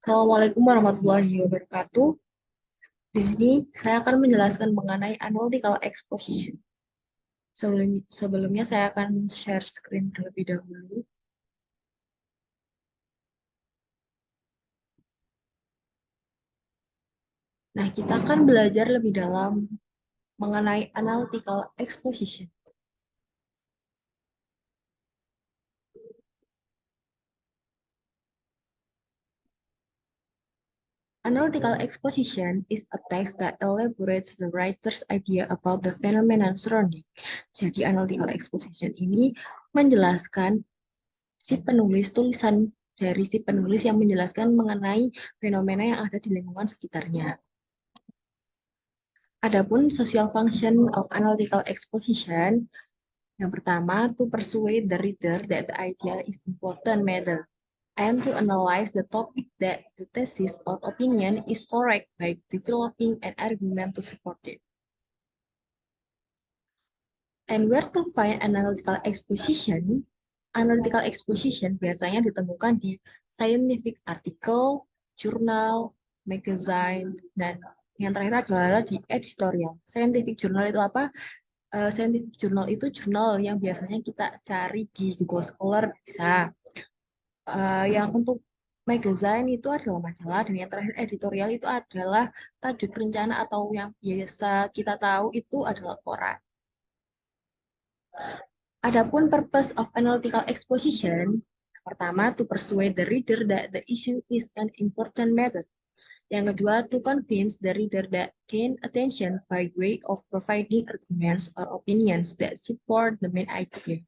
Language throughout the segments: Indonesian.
Assalamualaikum warahmatullahi wabarakatuh. Di sini saya akan menjelaskan mengenai analytical exposition. Sebelumnya saya akan share screen terlebih dahulu. Nah, kita akan belajar lebih dalam mengenai analytical exposition. Analytical exposition is a text that elaborates the writer's idea about the phenomenon surrounding. Jadi, analytical exposition ini menjelaskan tulisan dari si penulis yang menjelaskan mengenai fenomena yang ada di lingkungan sekitarnya. Adapun social function of analytical exposition, yang pertama, to persuade the reader that the idea is important matter, and to analyze the topic that the thesis or opinion is correct by developing an argument to support it. And where to find analytical exposition? Analytical exposition biasanya ditemukan di scientific article, jurnal, magazine, dan yang terakhir adalah di editorial. Scientific journal itu apa? Scientific journal itu jurnal yang biasanya kita cari di Google Scholar bisa. Yang untuk magazine itu adalah majalah, dan yang terakhir editorial itu adalah tajuk rencana atau yang biasa kita tahu itu adalah koran. Adapun purpose of analytical exposition, pertama, to persuade the reader that the issue is an important matter. Yang kedua, to convince the reader that gain attention by way of providing arguments or opinions that support the main idea.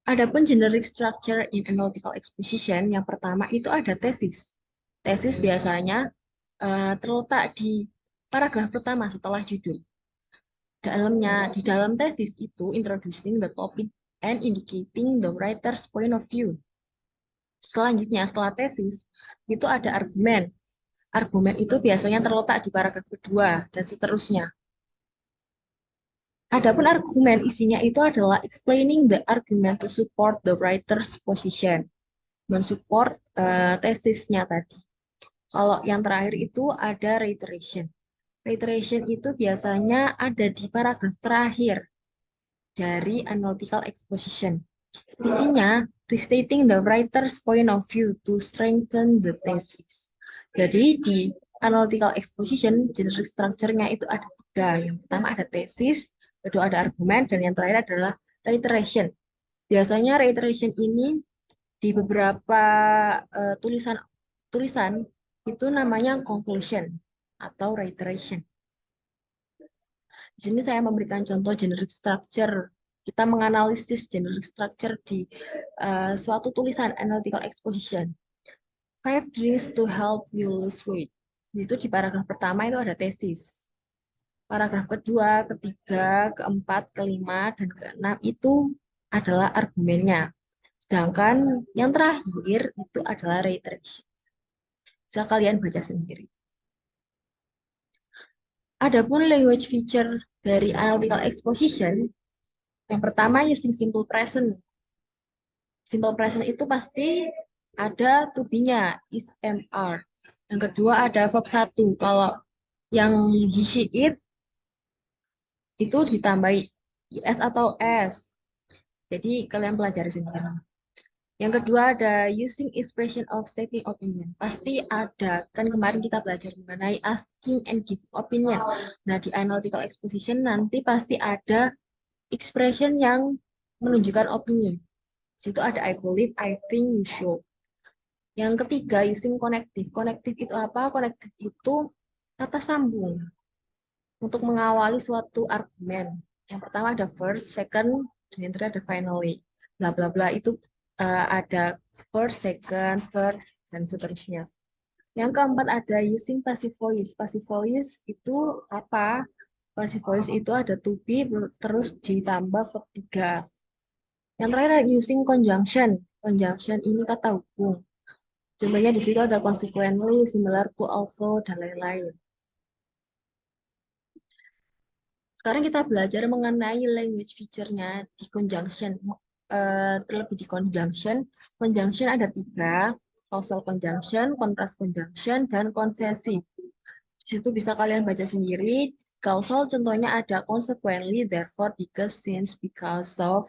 Adapun generic structure in analytical exposition, yang pertama itu ada tesis. Tesis biasanya terletak di paragraf pertama setelah judul. Di dalam tesis itu introducing the topic and indicating the writer's point of view. Selanjutnya, setelah tesis, itu ada argumen. Argumen itu biasanya terletak di paragraf kedua, dan seterusnya. Adapun argumen isinya itu adalah explaining the argument to support the writer's position. Mensupport tesisnya tadi. Kalau yang terakhir itu ada reiteration. Reiteration itu biasanya ada di paragraf terakhir dari analytical exposition. Isinya, restating the writer's point of view to strengthen the thesis. Jadi, di analytical exposition, generic structure-nya itu ada tiga. Yang pertama ada tesis, kedua ada argumen, dan yang terakhir adalah reiteration. Biasanya reiteration ini di beberapa tulisan itu namanya conclusion atau reiteration. Di sini saya memberikan contoh generic structure. Kita menganalisis generic structure di suatu tulisan analytical exposition. 5 drinks to help you lose weight. Itu di paragraf pertama itu ada tesis. Paragraf kedua, ketiga, keempat, kelima, dan keenam itu adalah argumennya. Sedangkan yang terakhir itu adalah reiteration. Bisa kalian baca sendiri. Adapun language feature dari analytical exposition, yang pertama using simple present. Simple present itu pasti ada to be-nya, is, am, are. Yang kedua ada verb 1. Kalau yang he, she, it itu ditambahi is atau s. Jadi kalian pelajari sendiri. Yang kedua ada using expression of stating opinion. Pasti ada, kan kemarin kita belajar mengenai asking and giving opinion. Nah, di analytical exposition nanti pasti ada expression yang menunjukkan opini. Di situ ada I believe, I think, you should. Yang ketiga, using connective. Connective itu apa? Connective itu kata sambung untuk mengawali suatu argumen. Yang pertama ada first, second, dan yang terakhir ada finally. Bla bla bla itu ada first, second, third, dan seterusnya. Yang keempat ada using passive voice. Passive voice itu apa? Passive voice itu ada to be terus ditambah verb 3. Yang terakhir ada using conjunction. Conjunction ini kata hubung. Contohnya di situ ada consequently, similar to, although, dan lain-lain. Sekarang kita belajar mengenai language feature-nya di conjunction. Terlebih di conjunction. Conjunction ada 3. causal conjunction, contrast conjunction, dan konsesi. Di situ bisa kalian baca sendiri. Causal contohnya ada consequently, therefore, because, since, because of,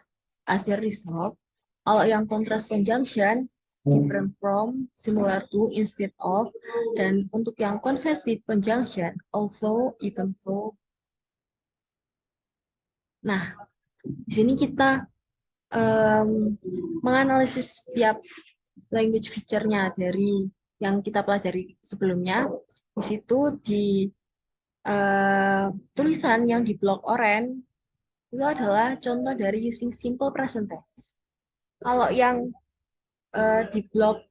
as a result. Kalau yang contrast conjunction, different from, similar to, instead of. Dan untuk yang possessive conjunction, although, even though. Nah, di sini kita em, menganalisis setiap language feature-nya dari yang kita pelajari sebelumnya. Di situ di tulisan yang di blok oranye itu adalah contoh dari using simple present tense. Kalau yang di blok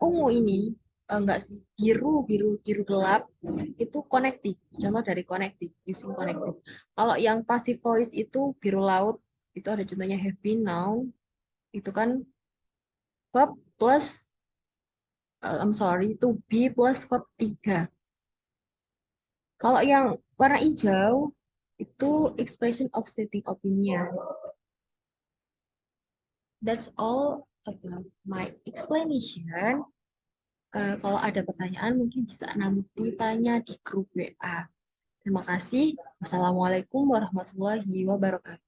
ungu ini enggak sih, biru biru biru gelap itu connective, contoh dari connective, using connective. Kalau yang passive voice itu biru laut, itu ada contohnya have been, noun, itu kan verb plus I'm sorry, to be plus verb 3. Kalau yang warna hijau itu expression of stating opinion. That's all about my explanation. Kalau ada pertanyaan mungkin bisa nanti tanya di grup WA. Terima kasih. Wassalamualaikum warahmatullahi wabarakatuh.